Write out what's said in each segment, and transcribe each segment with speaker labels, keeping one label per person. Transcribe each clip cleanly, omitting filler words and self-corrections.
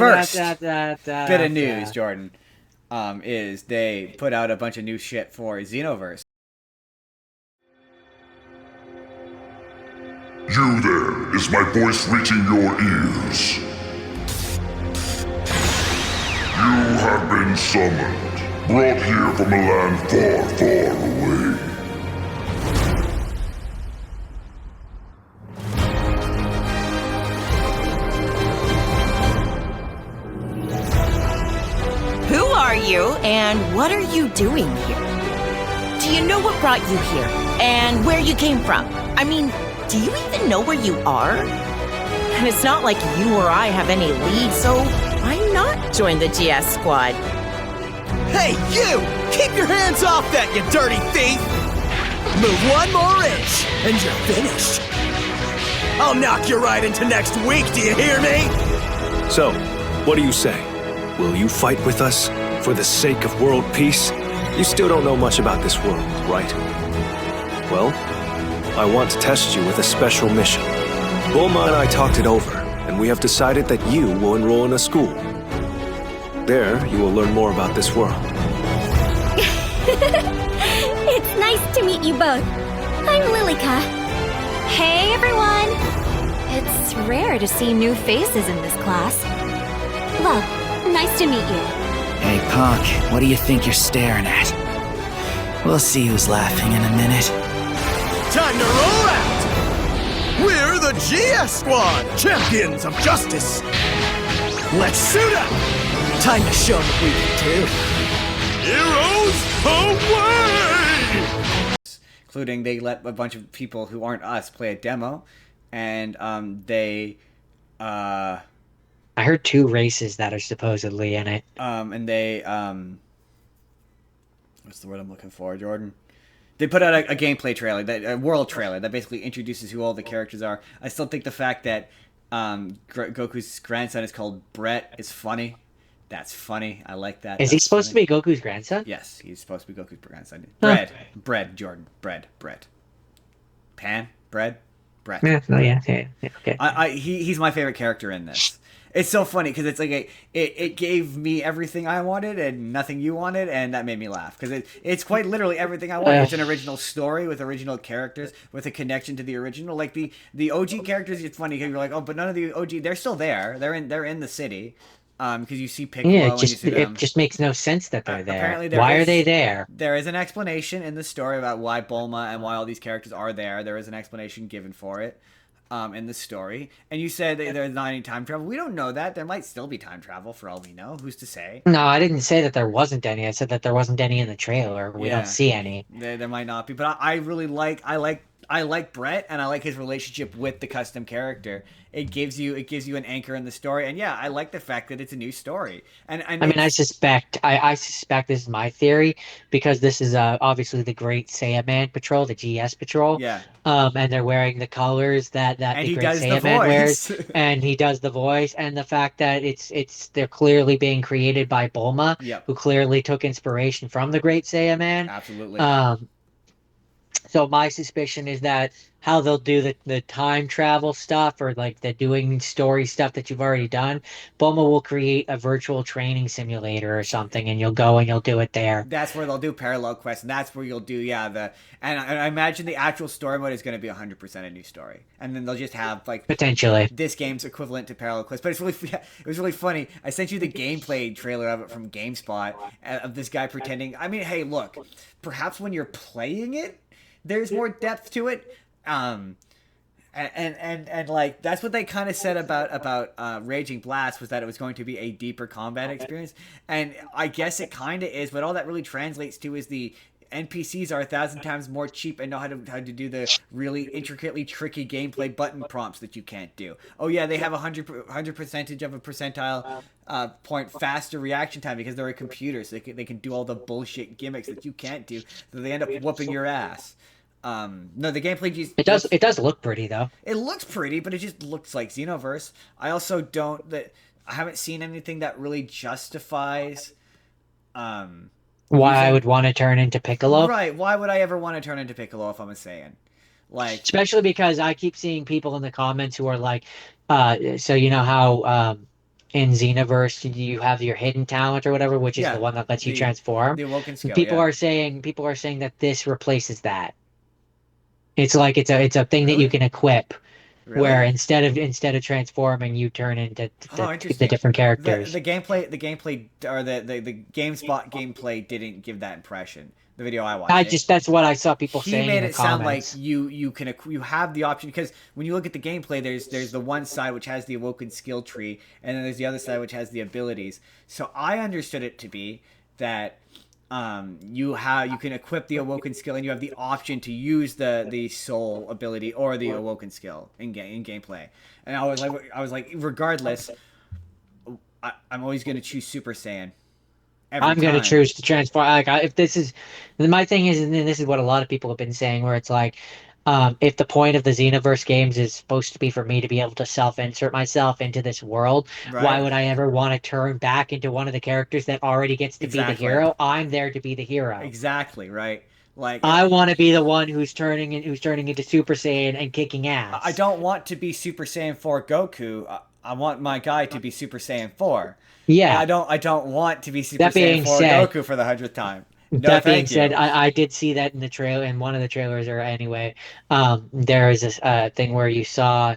Speaker 1: First bit of news, Jordan, is they put out a bunch of new shit for Xenoverse.
Speaker 2: You there, is my voice reaching your ears? You have been summoned, brought here from a land far, far away.
Speaker 3: Who are you, and what are you doing here? Do you know what brought you here, and where you came from? I mean, do you even know where you are? And it's not like you or I have any lead, so why not join the GS squad?
Speaker 4: Hey, you! Keep your hands off that, you dirty thief! Move one more inch, and you're finished. I'll knock you right into next week, do you hear me?
Speaker 5: So, what do you say? Will you fight with us for the sake of world peace? You still don't know much about this world, right? Well, I want to test you with a special mission. Bulma and I talked it over, and we have decided that you will enroll in a school. There, you will learn more about this world.
Speaker 6: It's nice to meet you both. I'm Lilica. Hey, everyone! It's rare to see new faces in this class. Well, nice to meet you.
Speaker 7: Hey, punk, what do you think you're staring at? We'll see who's laughing in a minute.
Speaker 4: Time to roll out! We're the GS Squad, champions of justice! Let's suit up! Time to show them what we can do. Heroes away!
Speaker 1: Including they let a bunch of people who aren't us play a demo, and
Speaker 8: I heard 2 races that are supposedly in it.
Speaker 1: And they what's the word I'm looking for, Jordan? They put out a gameplay trailer, a world trailer that basically introduces who all the characters are. I still think the fact that Goku's grandson is called Brett is funny. That's funny. I like that.
Speaker 8: Is he supposed to be Goku's grandson?
Speaker 1: Yes, he's supposed to be Goku's grandson.
Speaker 8: Huh.
Speaker 1: Bread, Jordan. Bread. Pan? Bread? Brett.
Speaker 8: Yeah, okay.
Speaker 1: He's my favorite character in this. It's so funny because it's like it gave me everything I wanted and nothing you wanted, and that made me laugh because it's quite literally everything I wanted. It's an original story with original characters with a connection to the original. Like the OG characters, it's funny because you're like, oh, but none of the OG, they're still there. They're in the city. Because you see Piccolo and you see them.
Speaker 8: It just makes no sense that they're there.
Speaker 1: Apparently
Speaker 8: Why are they there?
Speaker 1: There is an explanation in the story about why Bulma and why all these characters are there. There is an explanation given for it in the story. And you said that there's not any time travel. We don't know that. There might still be time travel for all we know. Who's to say?
Speaker 8: No, I didn't say that there wasn't any. I said that there wasn't any in the trailer. We don't see any.
Speaker 1: There might not be. But I really like Brett, and I like his relationship with the custom character. It gives you an anchor in the story, and yeah, I like the fact that it's a new story. And I
Speaker 8: mean, I suspect this is my theory because this is obviously the Great Saiyaman Patrol, the GS Patrol.
Speaker 1: Yeah.
Speaker 8: And they're wearing the colors that the Great Saiyaman wears, and he does the voice, and the fact that they're clearly being created by Bulma, who clearly took inspiration from the Great Saiyaman.
Speaker 1: Absolutely.
Speaker 8: So my suspicion is that how they'll do the time travel stuff, or like the doing story stuff that you've already done, Bulma will create a virtual training simulator or something, and you'll go and you'll do it there.
Speaker 1: That's where they'll do parallel quests, and that's where you'll do and I imagine the actual story mode is going to be 100% a new story, and then they'll just have like
Speaker 8: potentially
Speaker 1: this game's equivalent to parallel quests. But it was really funny. I sent you the gameplay trailer of it from GameSpot of this guy pretending. I mean, hey, look, perhaps when you're playing it, there's more depth to it. And like that's what they kind of said about Raging Blast, was that it was going to be a deeper combat experience, and I guess it kind of is, but all that really translates to is the NPCs are 1,000 times more cheap and know how to do the really intricately tricky gameplay button prompts that you can't do. Oh yeah, they have 100 percentage of a percentile point faster reaction time because they're a computer, so they can do all the bullshit gimmicks that you can't do, so they end up whooping your ass. No, the gameplay just
Speaker 8: it does look pretty though.
Speaker 1: It looks pretty, but it just looks like Xenoverse. I also I haven't seen anything that really justifies
Speaker 8: why I would want to turn into Piccolo.
Speaker 1: Right, why would I ever want to turn into Piccolo if I'm a Saiyan? Like,
Speaker 8: especially because I keep seeing people in the comments who are like, so you know how in Xenoverse you have your hidden talent or whatever, which is
Speaker 1: Yeah,
Speaker 8: the one that lets you
Speaker 1: the
Speaker 8: transform.
Speaker 1: the awoken skill.
Speaker 8: People
Speaker 1: Yeah.
Speaker 8: are saying that this replaces that. It's like it's a thing that you
Speaker 1: Really?
Speaker 8: can equip where
Speaker 1: Really?
Speaker 8: instead of transforming you turn into
Speaker 1: Oh,
Speaker 8: the
Speaker 1: interesting.
Speaker 8: different
Speaker 1: The
Speaker 8: characters.
Speaker 1: the gameplay the gameplay or the GameSpot gameplay didn't give that impression. The video I watched,
Speaker 8: That's what I saw people
Speaker 1: he
Speaker 8: saying in
Speaker 1: made
Speaker 8: the
Speaker 1: it sound like
Speaker 8: comments.
Speaker 1: you have the option, because when you look at the gameplay, there's the one side which has the awoken skill tree, and then there's the other side which has the abilities. So I understood it to be that you can equip the awoken skill, and you have the option to use the soul ability or the awoken skill in gameplay. And I was like, regardless, I'm always gonna choose Super Saiyan. Every
Speaker 8: I'm gonna
Speaker 1: time.
Speaker 8: choose to transform. Like, if this is my thing is, and this is what a lot of people have been saying, where it's like, if the point of the Xenoverse games is supposed to be for me to be able to self-insert myself into this world, why
Speaker 1: Right?
Speaker 8: would I ever want to turn back into one of the characters that already gets to be the
Speaker 1: Exactly.
Speaker 8: hero? I'm there to be the hero.
Speaker 1: Exactly. Right. Like,
Speaker 8: I want to be the one who's turning into Super Saiyan and kicking
Speaker 1: I
Speaker 8: ass.
Speaker 1: don't want to be Super Saiyan 4 Goku. I want my guy to be Super Saiyan 4. And
Speaker 8: Yeah.
Speaker 1: I don't want to be Super
Speaker 8: That
Speaker 1: Saiyan
Speaker 8: being
Speaker 1: 4
Speaker 8: said,
Speaker 1: Goku for the 100th time. No,
Speaker 8: That being
Speaker 1: thank
Speaker 8: said,
Speaker 1: you.
Speaker 8: I did see that in the trailer, in one of the trailers, or anyway, there is this thing where you saw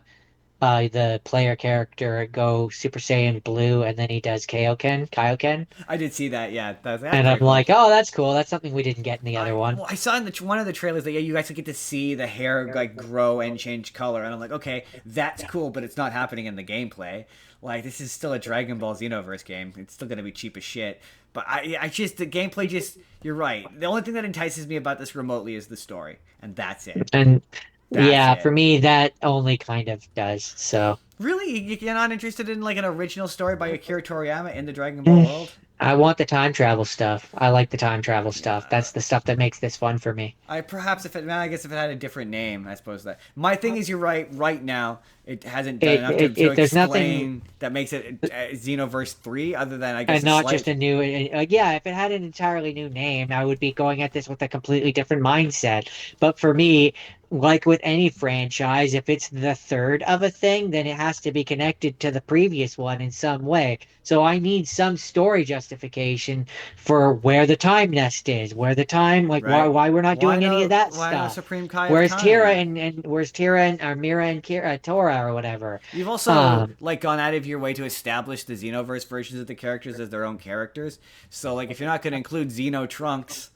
Speaker 8: the player character go Super Saiyan Blue, and then he does Kaioken,
Speaker 1: I did see that. Yeah, that's
Speaker 8: and I'm
Speaker 1: pretty cool.
Speaker 8: like, oh, that's cool. That's something we didn't get in the other one.
Speaker 1: I saw in one of the trailers that, yeah, you actually get to see the hair like grow and change color, and I'm like, okay, that's cool, but it's not happening in the gameplay. Like, this is still a Dragon Ball Xenoverse game. It's still gonna be cheap as shit. But I just, the gameplay just, you're right. The only thing that entices me about this remotely is the story, and that's it.
Speaker 8: And
Speaker 1: That's
Speaker 8: yeah, for
Speaker 1: it.
Speaker 8: me, that only kind of does. So
Speaker 1: Really, you're not interested in like an original story by Akira Toriyama in the Dragon Ball world?
Speaker 8: I want the time travel stuff. I like the time travel stuff. That's the stuff that makes this fun for me.
Speaker 1: Perhaps if it, well, I guess if it had a different name, I suppose that. My thing is, you're right. Right now, it hasn't done enough to
Speaker 8: There's nothing.
Speaker 1: explain that makes it Xenoverse 3, other than I guess
Speaker 8: And
Speaker 1: a
Speaker 8: not just
Speaker 1: slight.
Speaker 8: a new, yeah, if it had an entirely new name, I would be going at this with a completely different mindset. But for me, like with any franchise, if it's the third of a thing, then it has to be connected to the previous one in some way. So I need some story justification for where the time nest is, where the time, like
Speaker 1: Right?
Speaker 8: why we're not doing any of that
Speaker 1: Why no
Speaker 8: stuff.
Speaker 1: Supreme Kai of
Speaker 8: Where's Tira
Speaker 1: Time?
Speaker 8: and where's Tira and or Mira and Kira, Tora or whatever.
Speaker 1: You've also
Speaker 8: Um,
Speaker 1: like gone out of your way to establish the Xenoverse versions of the characters as their own characters. So like, if you're not going to include Xeno Trunks,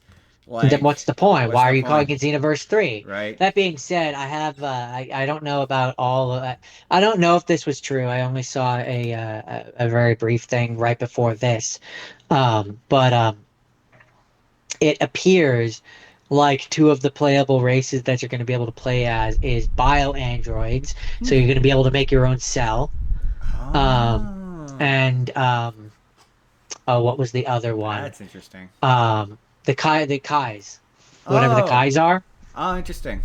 Speaker 8: Then
Speaker 1: like,
Speaker 8: what's the point?
Speaker 1: what's
Speaker 8: Why
Speaker 1: the
Speaker 8: are you calling
Speaker 1: point?
Speaker 8: it Xenoverse 3?
Speaker 1: Right?
Speaker 8: That being said, I don't know about all of that. I don't know if this was true. I only saw a very brief thing right before this. But it appears like two of the playable races that you're going to be able to play as is bio androids. So you're going to be able to make your own cell. Um,
Speaker 1: Oh,
Speaker 8: and oh, what was the other one?
Speaker 1: that's interesting.
Speaker 8: The Kais, whatever the
Speaker 1: Oh,
Speaker 8: Kais are.
Speaker 1: oh, interesting.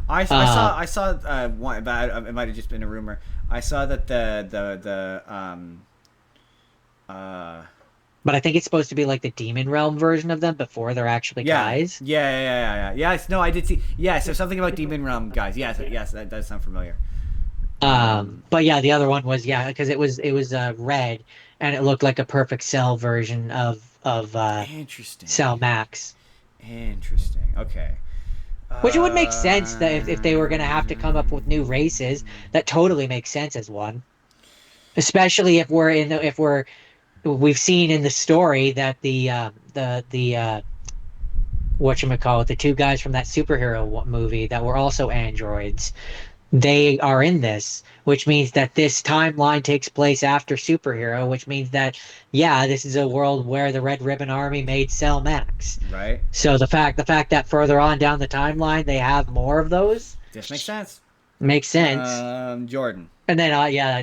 Speaker 8: Uh,
Speaker 1: I saw one, but it might have just been a rumor. I saw that uh
Speaker 8: But I think it's supposed to be like the Demon Realm version of them before they're actually
Speaker 1: yeah,
Speaker 8: Kais.
Speaker 1: yes, no, I did see, yes, there's something about Demon Realm guys. Yes, that does sound familiar.
Speaker 8: But yeah, the other one was because it was red and it looked like a perfect Cell version of
Speaker 1: Interesting.
Speaker 8: Cell Max.
Speaker 1: Interesting. Okay.
Speaker 8: Which it would make sense that if they were gonna have to come up with new races, that totally makes sense as one. Especially if we've seen in the story that the whatchamacallit, the two guys from that superhero movie that were also androids, they are in this, which means that this timeline takes place after superhero, which means that, yeah, this is a world where the Red Ribbon Army made Cell Max.
Speaker 1: Right.
Speaker 8: So the fact that further on down the timeline they have more of those
Speaker 1: This makes sense.
Speaker 8: makes sense.
Speaker 1: Jordan.
Speaker 8: And then yeah,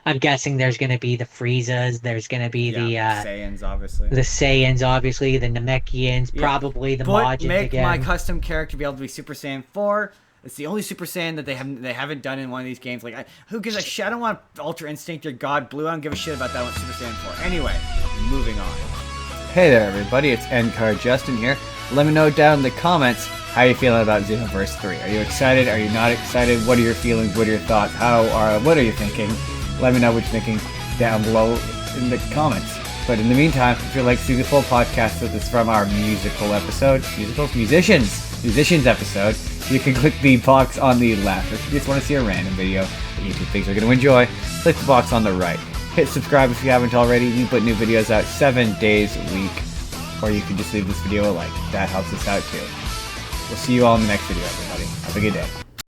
Speaker 8: I'm guessing there's going to be the Friezas, there's going to be
Speaker 1: Yeah. Saiyans, obviously.
Speaker 8: the Saiyans, obviously, the Namekians,
Speaker 1: Yeah.
Speaker 8: probably the
Speaker 1: But
Speaker 8: Majins
Speaker 1: make
Speaker 8: again.
Speaker 1: my custom character be able to be Super Saiyan 4. It's the only Super Saiyan that they haven't done in one of these games. Like, who gives a shit? I don't want Ultra Instinct or God Blue. I don't give a shit about that one, Super Saiyan 4. Anyway, moving on. Hey there, everybody. It's N-Card Justin here. Let me know down in the comments how you feeling about Xenoverse 3. Are you excited? Are you not excited? What are your feelings? What are your thoughts? What are you thinking? Let me know what you're thinking down below in the comments. But in the meantime, if you'd like to see the full podcast that is from our musicians episode, you can click the box on the left. If you just want to see a random video that YouTube thinks you're going to enjoy, click the box on the right. Hit subscribe if you haven't already. We put new videos out 7 days a week. Or you can just leave this video a like. That helps us out too. We'll see you all in the next video, everybody. Have a good day.